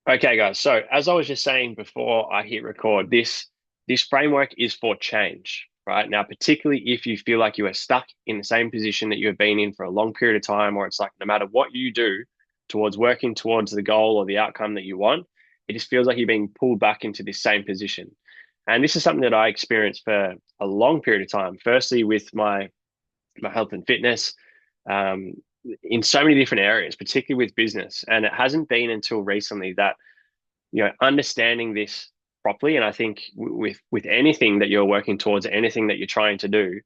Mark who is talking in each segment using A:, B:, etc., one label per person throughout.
A: Okay, guys. So as I was just saying before I hit record, this framework is for change, right? Now, particularly if you feel like you are stuck in the same position that you have been in for a long period of time, or it's like no matter what you do towards working towards the goal or the outcome that you want, it just feels like you're being pulled back into this same position. And this is something that I experienced for a long period of time. Firstly, with my health and fitness, um, in so many different areas, particularly with business. And it hasn't been until recently that understanding this properly, and I think with anything that you're working towards, anything that you're trying to do,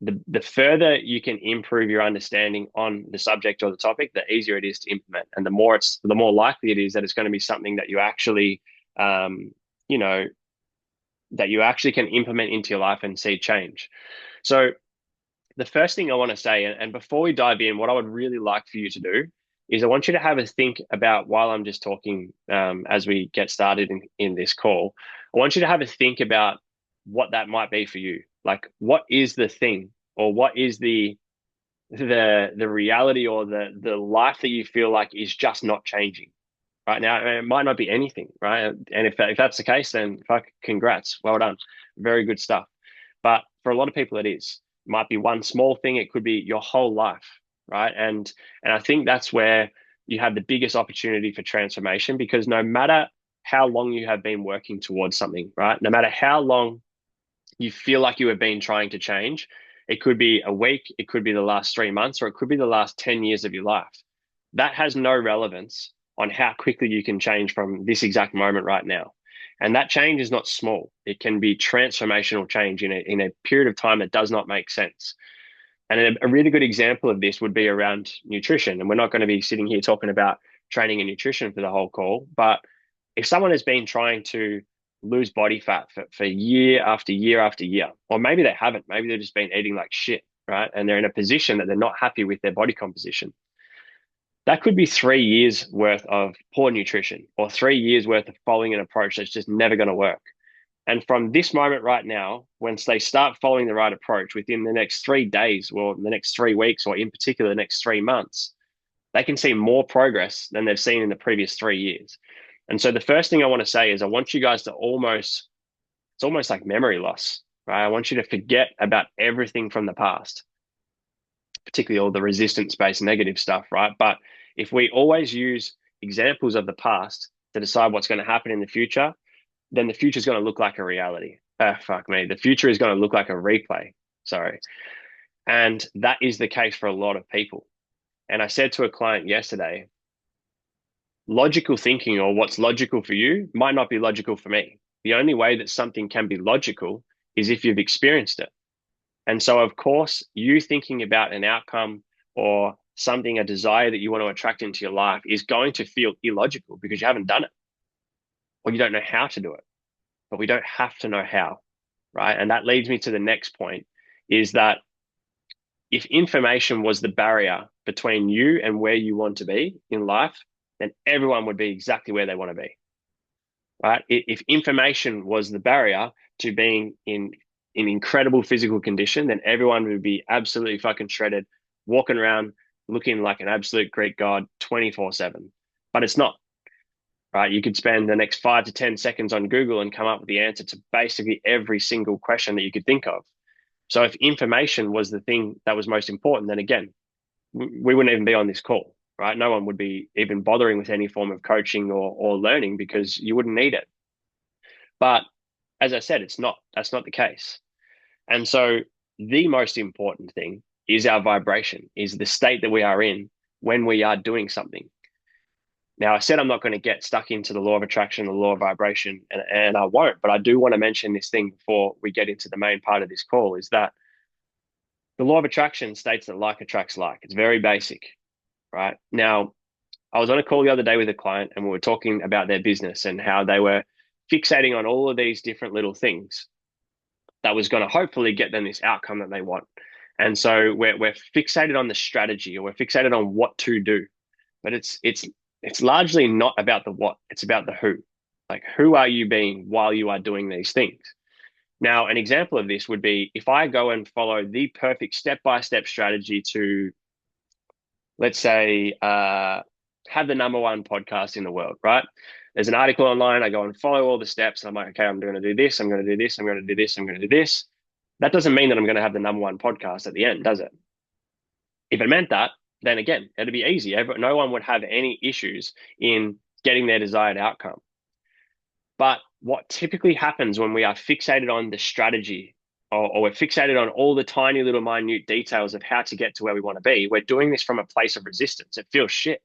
A: the further you can improve your understanding on the subject or the topic, the easier it is to implement, and the more likely it is that it's going to be something that you actually um, you know that you actually can implement into your life and see change. So the first thing I want to say, and before we dive in, what I would really like for you to do is I want you to have a think about while I'm just talking as we get started in this call. I want you to have a think about what that might be for you. Like, what is the thing, or what is the reality, or the life that you feel like is just not changing right now? And it might not be anything, right? And if that's the case, then fuck, congrats, well done, very good stuff. But for a lot of people, it is. It might be one small thing. It could be your whole life, right? And I think that's where you have the biggest opportunity for transformation, because no matter how long you have been working towards something, right? No matter how long you feel like you have been trying to change, it could be a week, it could be the last 3 months, or it could be the last 10 years of your life. That has no relevance on how quickly you can change from this exact moment right now. And that change is not small. It can be transformational change in a period of time that does not make sense. And a really good example of this would be around nutrition. And we're not going to be sitting here talking about training and nutrition for the whole call. But if someone has been trying to lose body fat for year after year after year, or maybe they haven't, maybe they've just been eating like shit, right? And they're in a position that they're not happy with their body composition. That could be 3 years worth of poor nutrition, or 3 years worth of following an approach that's just never going to work. And from this moment right now, once they start following the right approach within the next 3 days, or the next 3 weeks, or in particular the next 3 months, they can see more progress than they've seen in the previous 3 years. And so the first thing I want to say is I want you guys to it's almost like memory loss, right? I want you to forget about everything from the past, particularly all the resistance-based negative stuff, right? But if we always use examples of the past to decide what's going to happen in the future, then the future is going to look like a reality. Fuck me. The future is going to look like a replay. Sorry. And that is the case for a lot of people. And I said to a client yesterday, logical thinking, or what's logical for you, might not be logical for me. The only way that something can be logical is if you've experienced it. And so, of course, you thinking about an outcome or something, a desire that you want to attract into your life, is going to feel illogical because you haven't done it, or you don't know how to do it. But we don't have to know how, right? And that leads me to the next point, is that if information was the barrier between you and where you want to be in life, then everyone would be exactly where they want to be, right? If information was the barrier to being in incredible physical condition, then everyone would be absolutely fucking shredded, walking around looking like an absolute Greek god 24/7. But it's not, right? You could spend the next 5 to 10 seconds on Google and come up with the answer to basically every single question that you could think of. So if information was the thing that was most important, then again, we wouldn't even be on this call, right? No one would be even bothering with any form of coaching or learning, because you wouldn't need it. But as I said, that's not the case. And so the most important thing is our vibration, is the state that we are in when we are doing something. Now, I said I'm not going to get stuck into the law of attraction, the law of vibration, and I won't, but I do want to mention this thing before we get into the main part of this call, is that the law of attraction states that like attracts like. It's very basic, right? Now, I was on a call the other day with a client, and we were talking about their business and how they were fixating on all of these different little things that was going to hopefully get them this outcome that they want. And so we're fixated on the strategy, or we're fixated on what to do, but it's largely not about the what, it's about the who. Like, who are you being while you are doing these things? Now, an example of this would be if I go and follow the perfect step-by-step strategy to, let's say, have the number one podcast in the world, right? There's an article online. I go and follow all the steps. And I'm like, okay, I'm going to do this. I'm going to do this. I'm going to do this. I'm going to do this. That doesn't mean that I'm going to have the number one podcast at the end, does it? If it meant that, then again, it'd be easy. No one would have any issues in getting their desired outcome. But what typically happens when we are fixated on the strategy, or we're fixated on all the tiny little minute details of how to get to where we want to be, we're doing this from a place of resistance. It feels shit.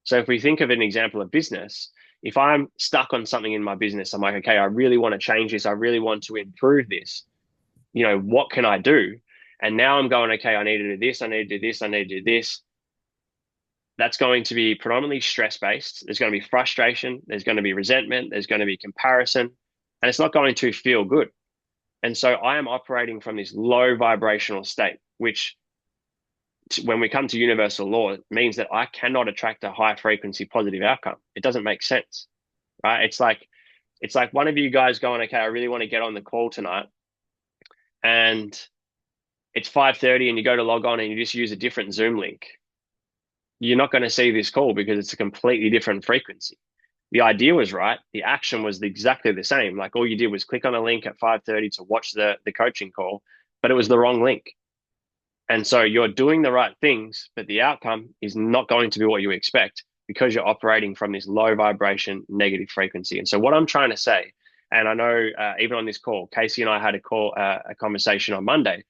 A: So if we think of an example of business, if I'm stuck on something in my business, I'm like, okay, I really want to change this. I really want to improve this. What can I do? And now I'm going, okay, I need to do this. I need to do this. I need to do this. That's going to be predominantly stress based. There's going to be frustration. There's going to be resentment. There's going to be comparison, and it's not going to feel good. And so I am operating from this low vibrational state, which when we come to universal law, it means that I cannot attract a high frequency positive outcome. It doesn't make sense, right? It's like one of you guys going, okay, I really want to get on the call tonight, and it's 5:30, and you go to log on and you just use a different Zoom link. You're not going to see this call because it's a completely different frequency. The idea was right. The action was exactly the same. Like all you did was click on a link at 5:30 to watch the coaching call, but it was the wrong link. And so you're doing the right things, but the outcome is not going to be what you expect because you're operating from this low vibration, negative frequency. And so what I'm trying to say, and I know even on this call, Casey and I had a conversation on Monday,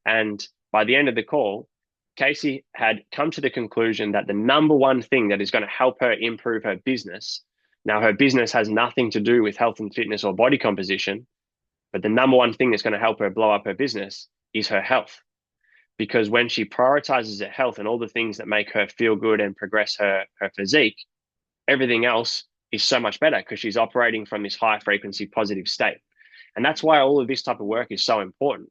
A: and by the end of the call, Casey had come to the conclusion that the number one thing that is going to help her improve her business. Now, her business has nothing to do with health and fitness or body composition, but the number one thing that's going to help her blow up her business is her health. Because when she prioritizes her health and all the things that make her feel good and progress her physique, everything else is so much better because she's operating from this high frequency positive state. And that's why all of this type of work is so important.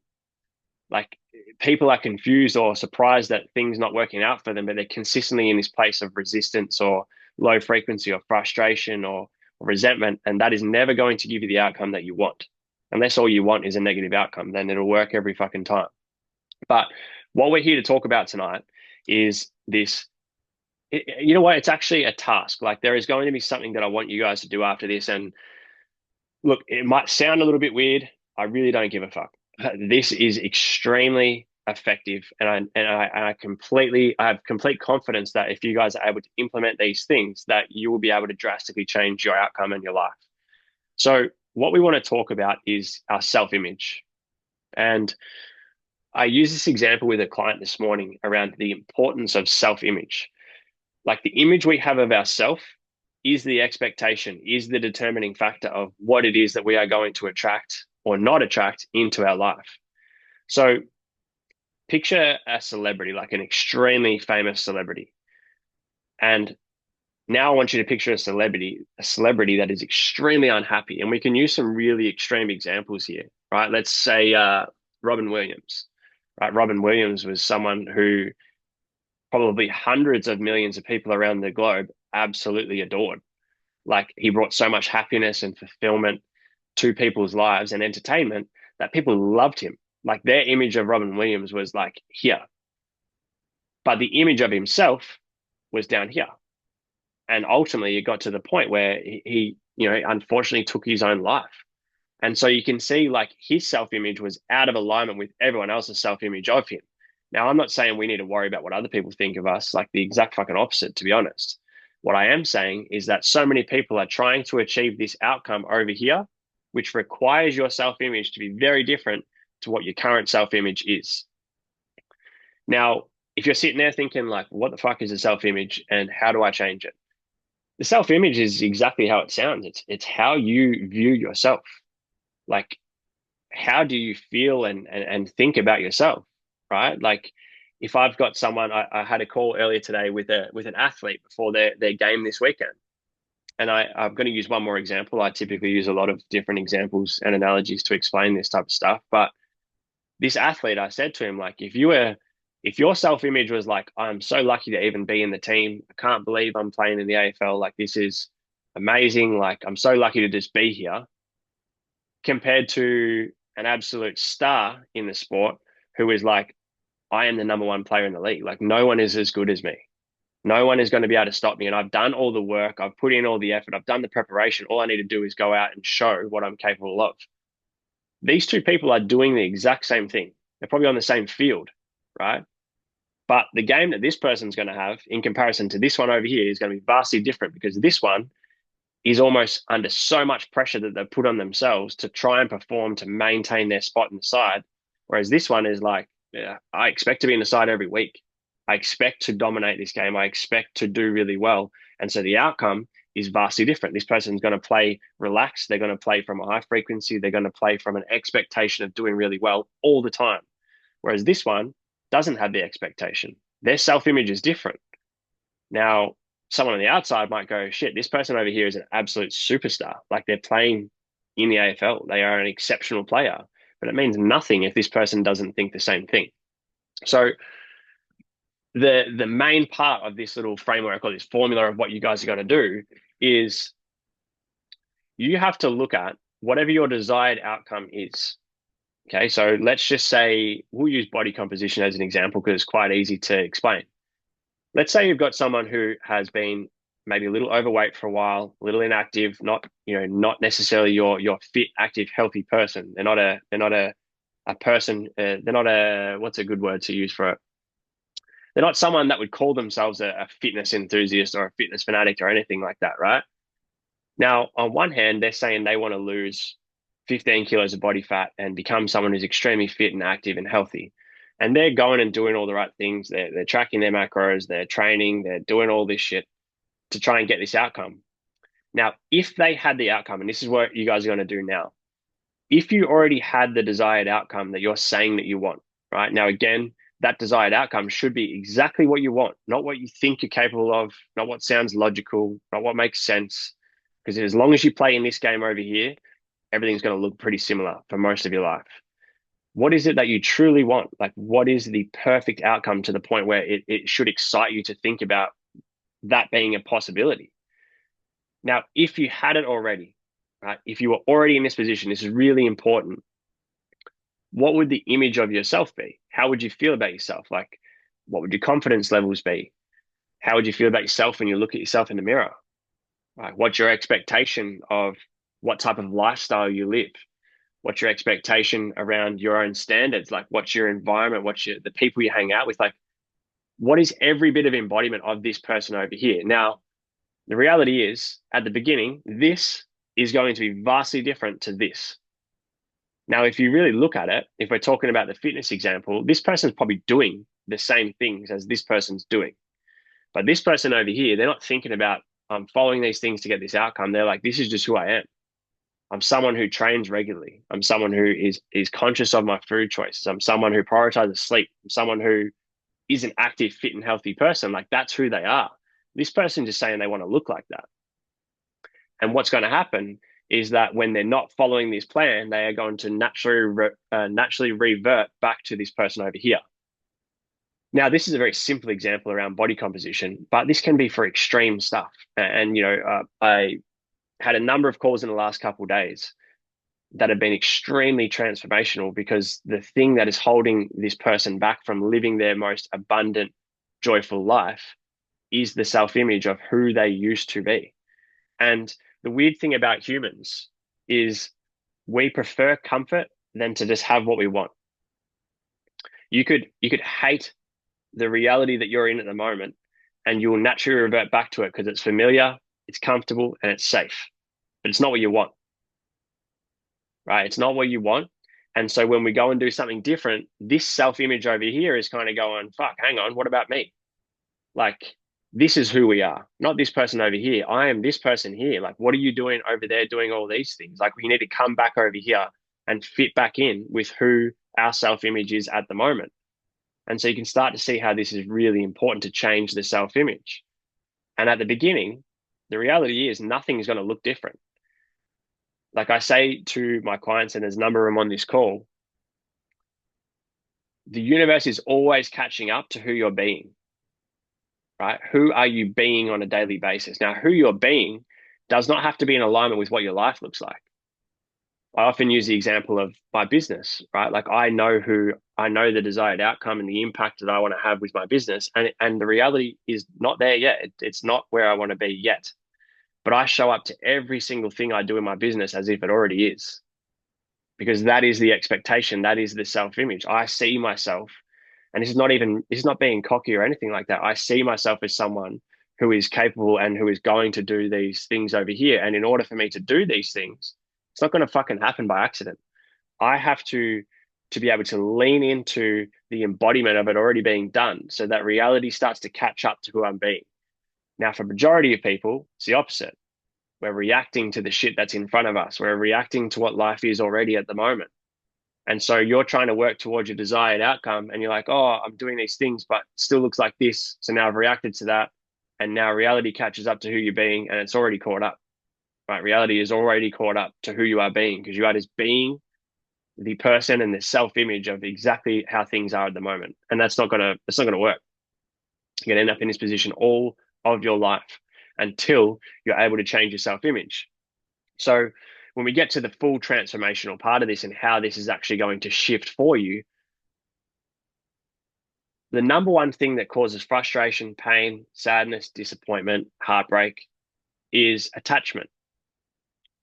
A: Like people are confused or surprised that things not working out for them, but they're consistently in this place of resistance or low frequency or frustration or resentment. And that is never going to give you the outcome that you want. Unless all you want is a negative outcome, then it'll work every fucking time. But what we're here to talk about tonight is this. You know what? It's actually a task. Like there is going to be something that I want you guys to do after this. And look, it might sound a little bit weird. I really don't give a fuck. This is extremely effective, and I have complete confidence that if you guys are able to implement these things, that you will be able to drastically change your outcome in your life. So what we want to talk about is our self-image. And I used this example with a client this morning around the importance of self-image. Like the image we have of ourselves is the expectation, is the determining factor of what it is that we are going to attract or not attract into our life. So picture a celebrity, like an extremely famous celebrity. And now I want you to picture a celebrity that is extremely unhappy. And we can use some really extreme examples here, right? Let's say Robin Williams, right? Robin Williams was someone who probably hundreds of millions of people around the globe absolutely adored. Like he brought so much happiness and fulfillment to people's lives and entertainment that people loved him. Like their image of Robin Williams was like here, but the image of himself was down here. And ultimately, it got to the point where he unfortunately took his own life. And so you can see like his self-image was out of alignment with everyone else's self-image of him. Now, I'm not saying we need to worry about what other people think of us, like the exact fucking opposite, to be honest. What I am saying is that so many people are trying to achieve this outcome over here, which requires your self-image to be very different to what your current self-image is. Now, if you're sitting there thinking like, what the fuck is a self-image and how do I change it? The self-image is exactly how it sounds. It's how you view yourself. Like, how do you feel and think about yourself, right? Like, if I've got someone, I had a call earlier today with an athlete before their game this weekend, and I'm going to use one more example. I typically use a lot of different examples and analogies to explain this type of stuff, but this athlete, I said to him, like, if your self-image was like, I'm so lucky to even be in the team. I can't believe I'm playing in the AFL. Like, this is amazing. Like, I'm so lucky to just be here, compared to an absolute star in the sport who is like, I am the number one player in the league. Like, no one is as good as me. No one is going to be able to stop me. And I've done all the work. I've put in all the effort. I've done the preparation. All I need to do is go out and show what I'm capable of. These two people are doing the exact same thing. They're probably on the same field, right? But the game that this person's going to have in comparison to this one over here is going to be vastly different because this one is almost under so much pressure that they've put on themselves to try and perform to maintain their spot in the side. Whereas this one is like, yeah, I expect to be in the side every week. I expect to dominate this game. I expect to do really well. And so the outcome is vastly different. This person's going to play relaxed. They're going to play from a high frequency. They're going to play from an expectation of doing really well all the time. Whereas this one doesn't have the expectation. Their self image is different. Now, someone on the outside might go, shit, this person over here is an absolute superstar. Like they're playing in the AFL. They are an exceptional player, but it means nothing if this person doesn't think the same thing. So the main part of this little framework or this formula of what you guys are going to do is you have to look at whatever your desired outcome is. Okay, so let's just say we'll use body composition as an example because it's quite easy to explain. Let's say you've got someone who has been maybe a little overweight for a while, a little inactive, not necessarily your fit, active, healthy person. They're not a person. They're not a what's a good word to use for it? They're not someone that would call themselves a fitness enthusiast or a fitness fanatic or anything like that, right? Now, on one hand, they're saying they want to lose 15 kilos of body fat and become someone who's extremely fit and active and healthy. And they're going and doing all the right things. They're tracking their macros, they're training, they're doing all this shit to try and get this outcome. Now, if they had the outcome, and this is what you guys are going to do now, if you already had the desired outcome that you're saying that you want, right? Now, again, that desired outcome should be exactly what you want, not what you think you're capable of, not what sounds logical, not what makes sense. Because as long as you play in this game over here, everything's going to look pretty similar for most of your life. What is it that you truly want? Like, what is the perfect outcome to the point where it should excite you to think about that being a possibility? Now, if you had it already, right? If you were already in this position, this is really important. What would the image of yourself be? How would you feel about yourself? Like, what would your confidence levels be? How would you feel about yourself when you look at yourself in the mirror? Right? What's your expectation of what type of lifestyle you live? What's your expectation around your own standards? Like, what's your environment? The people you hang out with? Like, what is every bit of embodiment of this person over here? Now, the reality is, at the beginning, this is going to be vastly different to this. Now, if you really look at it, if we're talking about the fitness example, this person's probably doing the same things as this person's doing. But this person over here, they're not thinking about, I'm following these things to get this outcome. They're like, this is just who I am. I'm someone who trains regularly. I'm someone who is conscious of my food choices. I'm someone who prioritizes sleep. I'm someone who is an active, fit, and healthy person. Like that's who they are. This person just saying they want to look like that. And what's going to happen is that when they're not following this plan, they are going to naturally revert back to this person over here. Now, this is a very simple example around body composition, but this can be for extreme stuff. And I had a number of calls in the last couple of days that have been extremely transformational because the thing that is holding this person back from living their most abundant, joyful life is the self-image of who they used to be. And the weird thing about humans is we prefer comfort than to just have what we want. You could hate the reality that you're in at the moment, and you will naturally revert back to it because it's familiar, it's comfortable, and it's safe. But it's not what you want, right? It's not what you want. And so when we go and do something different, this self-image over here is kind of going, fuck, hang on, what about me? Like, this is who we are, not this person over here. I am this person here. Like, what are you doing over there doing all these things? Like, we need to come back over here and fit back in with who our self-image is at the moment. And so you can start to see how this is really important to change the self-image. And at the beginning, the reality is nothing is going to look different. Like I say to my clients, and there's a number of them on this call, the universe is always catching up to who you're being, right? Who are you being on a daily basis? Now, who you're being does not have to be in alignment with what your life looks like. I often use the example of my business, right? Like I know the desired outcome and the impact that I want to have with my business. And the reality is not there yet. It's not where I want to be yet. But I show up to every single thing I do in my business as if it already is, because that is the expectation. That is the self-image. I see myself, and this is not being cocky or anything like that. I see myself as someone who is capable and who is going to do these things over here. And in order for me to do these things, it's not going to fucking happen by accident. I have to be able to lean into the embodiment of it already being done so that reality starts to catch up to who I'm being. Now, for majority of people, it's the opposite. We're reacting to the shit that's in front of us. We're reacting to what life is already at the moment. And so you're trying to work towards your desired outcome and you're like, oh, I'm doing these things, but it still looks like this. So now I've reacted to that. And now reality catches up to who you're being and it's already caught up, right? Reality is already caught up to who you are being because you are just being the person and the self-image of exactly how things are at the moment. And it's not gonna work. You're gonna end up in this position all of your life until you're able to change your self-image. So when we get to the full transformational part of this and how this is actually going to shift for you, the number one thing that causes frustration, pain, sadness, disappointment, heartbreak is attachment,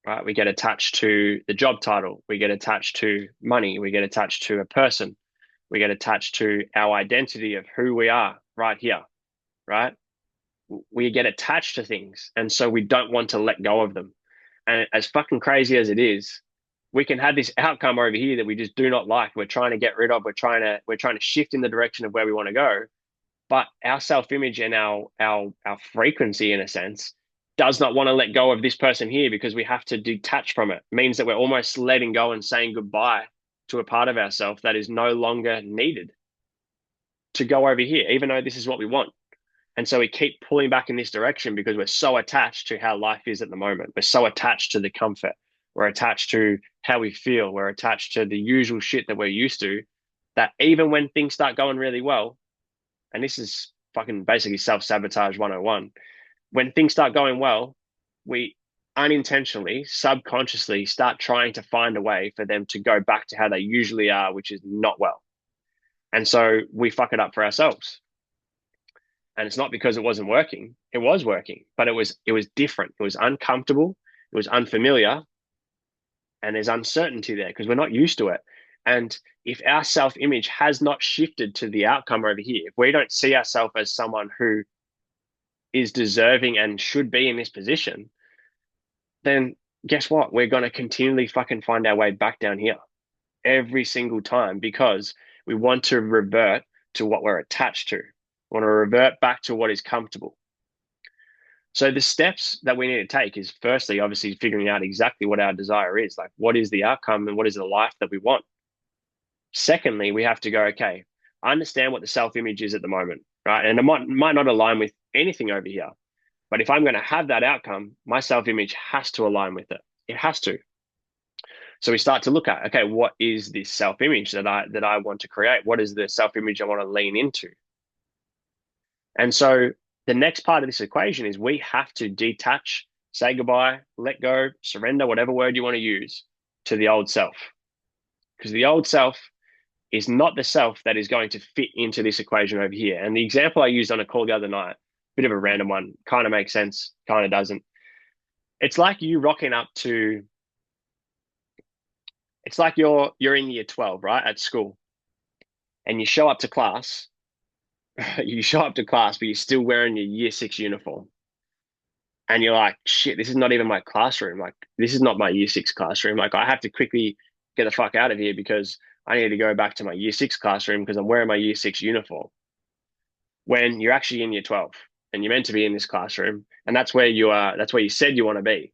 A: right? We get attached to the job title, we get attached to money, we get attached to a person, we get attached to our identity of who we are right here, right? We get attached to things. And so we don't want to let go of them. And as fucking crazy as it is, we can have this outcome over here that we just do not like. We're trying to get rid of. We're trying to shift in the direction of where we want to go. But our self-image and our frequency, in a sense, does not want to let go of this person here because we have to detach from it. It means that we're almost letting go and saying goodbye to a part of ourselves that is no longer needed to go over here, even though this is what we want. And so we keep pulling back in this direction because we're so attached to how life is at the moment. We're so attached to the comfort. We're attached to how we feel. We're attached to the usual shit that we're used to, that even when things start going really well, and this is fucking basically self-sabotage 101, when things start going well, we unintentionally, subconsciously start trying to find a way for them to go back to how they usually are, which is not well. And so we fuck it up for ourselves. And it's not because it wasn't working. It was working, but it was different. It was uncomfortable. It was unfamiliar. And there's uncertainty there because we're not used to it. And if our self-image has not shifted to the outcome over here, if we don't see ourselves as someone who is deserving and should be in this position, then guess what? We're going to continually fucking find our way back down here every single time because we want to revert to what we're attached to. We want to revert back to what is comfortable. So the steps that we need to take is firstly, obviously figuring out exactly what our desire is, like what is the outcome and what is the life that we want. Secondly, we have to go, okay, I understand what the self-image is at the moment, right? And it might not align with anything over here. But if I'm going to have that outcome, my self-image has to align with it. It has to. So we start to look at, okay, what is this self-image that I want to create? What is the self-image I want to lean into? And so the next part of this equation is we have to detach, say goodbye, let go, surrender, whatever word you want to use, to the old self. Because the old self is not the self that is going to fit into this equation over here. And the example I used on a call the other night, bit of a random one, kind of makes sense, kind of doesn't. It's like you rocking up to, it's like you're in year 12, right, at school, and you show up to class, you show up to class, but you're still wearing your year 6 uniform. And you're like, shit, this is not even my classroom. Like, this is not my year 6 classroom. Like, I have to quickly get the fuck out of here because I need to go back to my year 6 classroom because I'm wearing my year 6 uniform. When you're actually in year 12 and you're meant to be in this classroom, and that's where you are, that's where you said you want to be.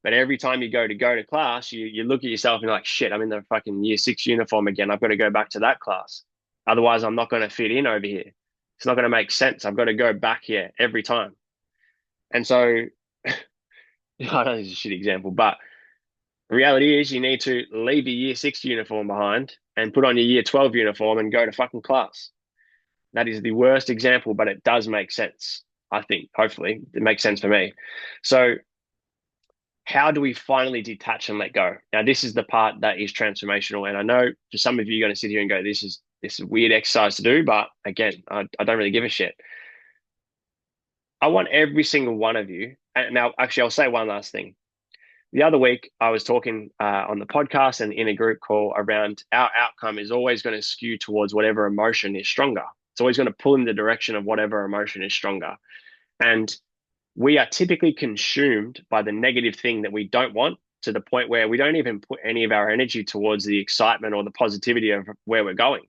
A: But every time you go to class, you look at yourself and you're like, shit, I'm in the fucking year 6 uniform again. I've got to go back to that class. Otherwise, I'm not going to fit in over here. It's not going to make sense. I've got to go back here every time. And so I know this is a shitty example, but the reality is you need to leave your year 6 uniform behind and put on your year 12 uniform and go to fucking class. That is the worst example, but it does make sense. I think, hopefully, it makes sense for me. So how do we finally detach and let go? Now, this is the part that is transformational. And I know for some of you, you're going to sit here and go, this is a weird exercise to do. But again, I don't really give a shit. I want every single one of you. And now, actually, I'll say one last thing. The other week, I was talking on the podcast and in a group call around our outcome is always going to skew towards whatever emotion is stronger. It's always going to pull in the direction of whatever emotion is stronger. And we are typically consumed by the negative thing that we don't want to the point where we don't even put any of our energy towards the excitement or the positivity of where we're going.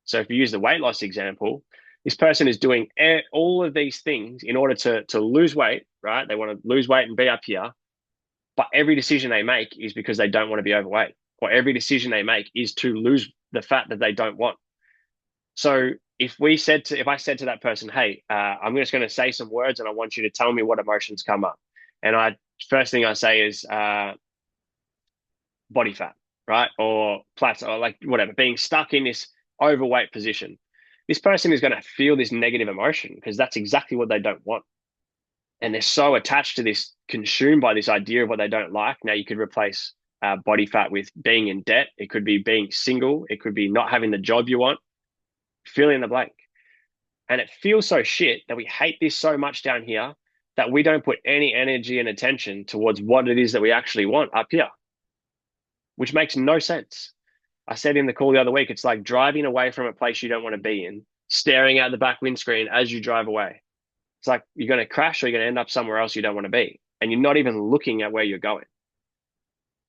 A: So if you use the weight loss example, this person is doing all of these things in order to lose weight, right? They want to lose weight and be up here. But every decision they make is because they don't want to be overweight, or every decision they make is to lose the fat that they don't want. So if I said to that person, hey, I'm just going to say some words and I want you to tell me what emotions come up. And first thing I say is body fat, right? Or plateau, or like whatever, being stuck in this overweight position. This person is going to feel this negative emotion because that's exactly what they don't want. And they're so attached to this, consumed by this idea of what they don't like. Now you could replace body fat with being in debt. It could be being single. It could be not having the job you want. Fill in the blank. And it feels so shit that we hate this so much down here that we don't put any energy and attention towards what it is that we actually want up here, which makes no sense. I said in the call the other week, it's like driving away from a place you don't want to be in, staring out the back windscreen as you drive away. It's like you're going to crash or you're going to end up somewhere else you don't want to be. And you're not even looking at where you're going.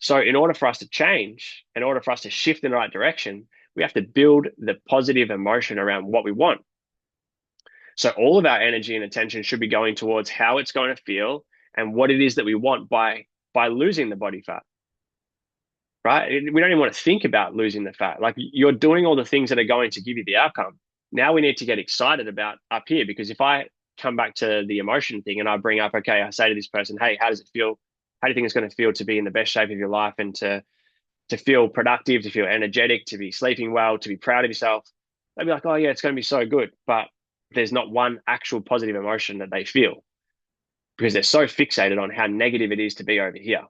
A: So in order for us to change, in order for us to shift in the right direction, we have to build the positive emotion around what we want. So all of our energy and attention should be going towards how it's going to feel and what it is that we want by losing the body fat, right? We don't even want to think about losing the fat. Like you're doing all the things that are going to give you the outcome. Now we need to get excited about up here, because if I come back to the emotion thing and I bring up, okay, I say to this person, hey, how does it feel? How do you think it's going to feel to be in the best shape of your life and to feel productive, to feel energetic, to be sleeping well, to be proud of yourself? They'd be like, oh yeah, it's going to be so good. But there's not one actual positive emotion that they feel because they're so fixated on how negative it is to be over here.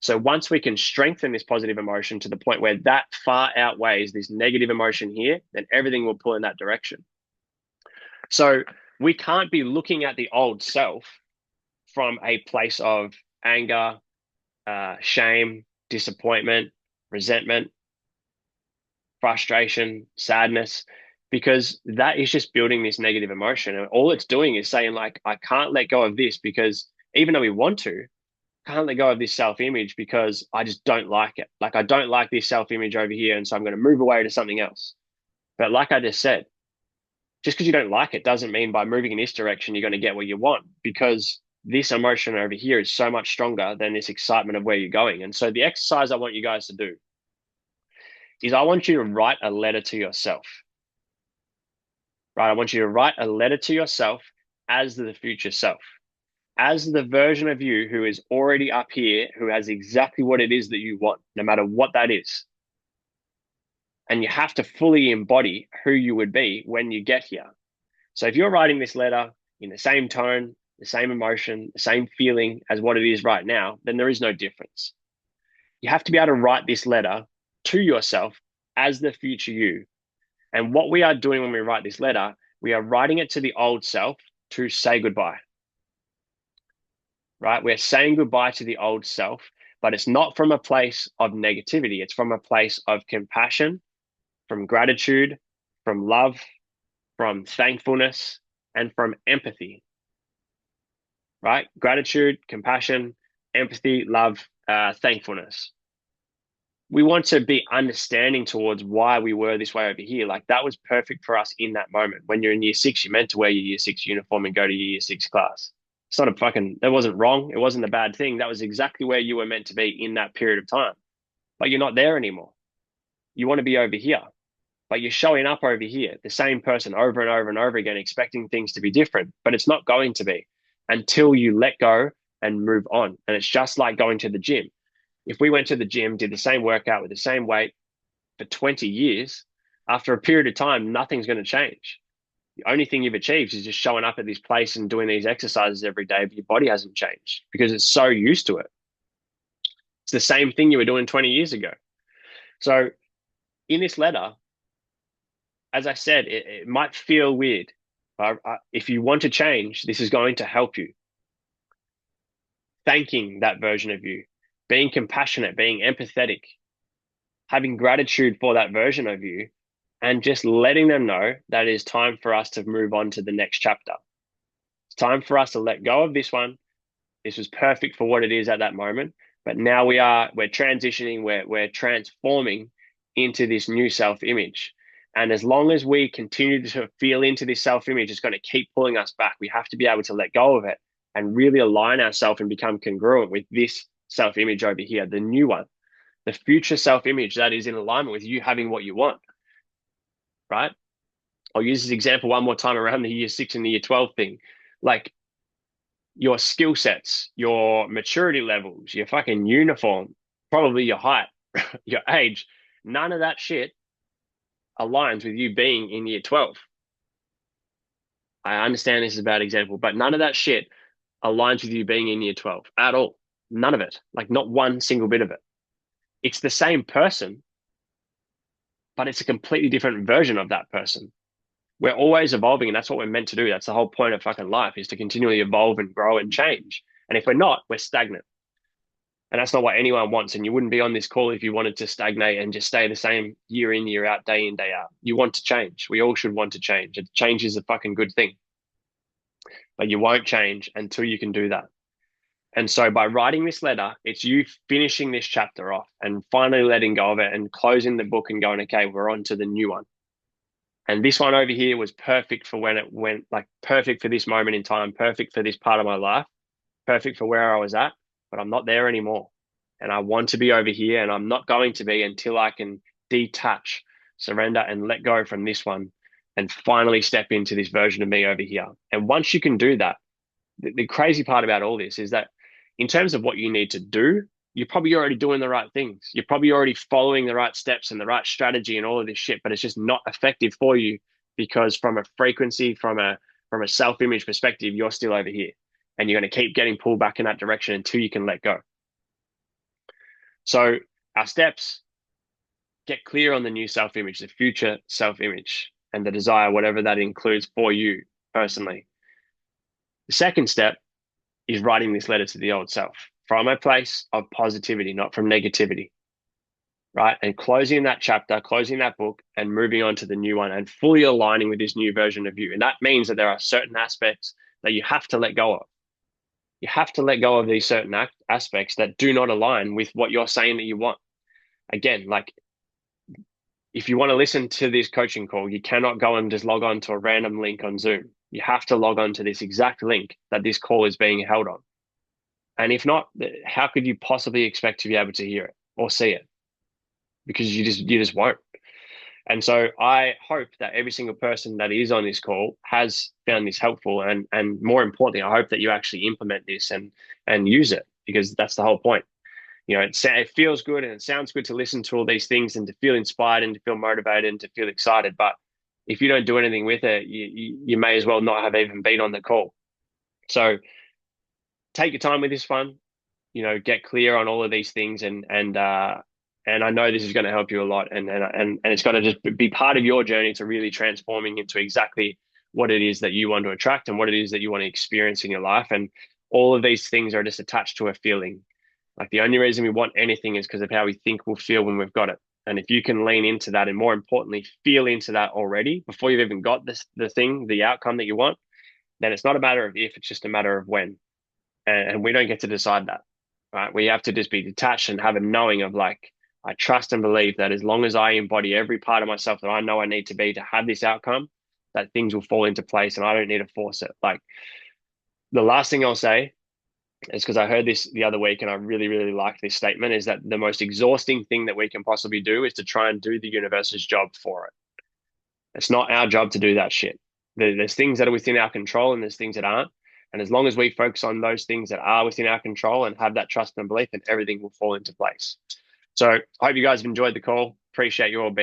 A: So once we can strengthen this positive emotion to the point where that far outweighs this negative emotion here, then everything will pull in that direction. So we can't be looking at the old self from a place of anger, shame, disappointment, resentment, frustration, sadness, because that is just building this negative emotion. And all it's doing is saying, like, I can't let go of this because even though we want to, can't let go of this self-image because I just don't like it. Like, I don't like this self-image over here. And so I'm going to move away to something else. But like I just said, just because you don't like it doesn't mean by moving in this direction, you're going to get what you want, because this emotion over here is so much stronger than this excitement of where you're going. And so the exercise I want you guys to do is I want you to write a letter to yourself, right? I want you to write a letter to yourself as the future self, as the version of you who is already up here, who has exactly what it is that you want, no matter what that is. And you have to fully embody who you would be when you get here. So if you're writing this letter in the same tone, the same emotion, the same feeling as what it is right now, then there is no difference. You have to be able to write this letter to yourself as the future you. And what we are doing when we write this letter, we are writing it to the old self to say goodbye, right? We're saying goodbye to the old self, but it's not from a place of negativity. It's from a place of compassion, from gratitude, from love, from thankfulness, and from empathy, right? Gratitude, compassion, empathy, love, thankfulness. We want to be understanding towards why we were this way over here. Like that was perfect for us in that moment. When you're in year six, you're meant to wear your year six uniform and go to your year six class. It's not that wasn't wrong. It wasn't a bad thing. That was exactly where you were meant to be in that period of time. But you're not there anymore. You want to be over here, but you're showing up over here, the same person over and over and over again, expecting things to be different, but it's not going to be until you let go and move on. And it's just like going to the gym. If we went to the gym, did the same workout with the same weight for 20 years, after a period of time, nothing's going to change. The only thing you've achieved is just showing up at this place and doing these exercises every day, but your body hasn't changed because it's so used to it. It's the same thing you were doing 20 years ago. So in this letter, as I said, it might feel weird, but if you want to change, this is going to help you. Thanking that version of you, being compassionate, being empathetic, having gratitude for that version of you, and just letting them know that it is time for us to move on to the next chapter. It's time for us to let go of this one. This was perfect for what it is at that moment, but now we're transitioning, we're transforming into this new self-image. And as long as we continue to feel into this self-image, it's going to keep pulling us back. We have to be able to let go of it and really align ourselves and become congruent with this self-image over here, the new one, the future self-image that is in alignment with you having what you want, right? I'll use this example one more time around the year 6 and the year 12 thing. Like, your skill sets, your maturity levels, your fucking uniform, probably your height, your age, none of that shit aligns with you being in year 12. I understand this is a bad example, but none of that shit aligns with you being in year 12 at all. None of it. Like, not one single bit of it. It's the same person, but it's a completely different version of that person. We're always evolving, and that's what we're meant to do. That's the whole point of fucking life, is to continually evolve and grow and change. And if we're not, we're stagnant. And that's not what anyone wants. And you wouldn't be on this call if you wanted to stagnate and just stay the same year in, year out, day in, day out. You want to change. We all should want to change. Change is a fucking good thing. But you won't change until you can do that. And so by writing this letter, it's you finishing this chapter off and finally letting go of it and closing the book and going, okay, we're on to the new one. And this one over here was perfect for when it went, like perfect for this moment in time, perfect for this part of my life, perfect for where I was at, but I'm not there anymore. And I want to be over here, and I'm not going to be until I can detach, surrender, and let go from this one and finally step into this version of me over here. And once you can do that, the crazy part about all this is that in terms of what you need to do, you're probably already doing the right things. You're probably already following the right steps and the right strategy and all of this shit, but it's just not effective for you because from a frequency, from a self-image perspective, you're still over here and you're going to keep getting pulled back in that direction until you can let go. So our steps: get clear on the new self-image, the future self-image, and the desire, whatever that includes for you personally. The second step is writing this letter to the old self from a place of positivity, not from negativity, right? And closing that chapter, closing that book, and moving on to the new one and fully aligning with this new version of you. And that means that there are certain aspects that you have to let go of. You have to let go of these certain aspects that do not align with what you're saying that you want. Again, like, if you want to listen to this coaching call, you cannot go and just log on to a random link on Zoom. You have to log on to this exact link that this call is being held on. And if not, how could you possibly expect to be able to hear it or see it? Because you just won't. And so I hope that every single person that is on this call has found this helpful, and more importantly, I hope that you actually implement this and use it, because that's the whole point. You know, it feels good and it sounds good to listen to all these things and to feel inspired and to feel motivated and to feel excited. But if you don't do anything with it, you may as well not have even been on the call. So take your time with this one. You know, get clear on all of these things, and I know this is going to help you a lot, and it's got to just be part of your journey to really transforming into exactly what it is that you want to attract and what it is that you want to experience in your life. And all of these things are just attached to a feeling. Like, the only reason we want anything is because of how we think we'll feel when we've got it. And if you can lean into that, and more importantly, feel into that already before you've even got the outcome that you want, then it's not a matter of if, it's just a matter of when. And we don't get to decide that, right? We have to just be detached and have a knowing of, like, I trust and believe that as long as I embody every part of myself that I know I need to be to have this outcome, that things will fall into place and I don't need to force it. Like, the last thing I'll say is, because I heard this the other week and I really, really liked this statement, is that the most exhausting thing that we can possibly do is to try and do the universe's job for it. It's not our job to do that shit. There's things that are within our control and there's things that aren't. And as long as we focus on those things that are within our control and have that trust and belief, then everything will fall into place. So I hope you guys have enjoyed the call. Appreciate you all being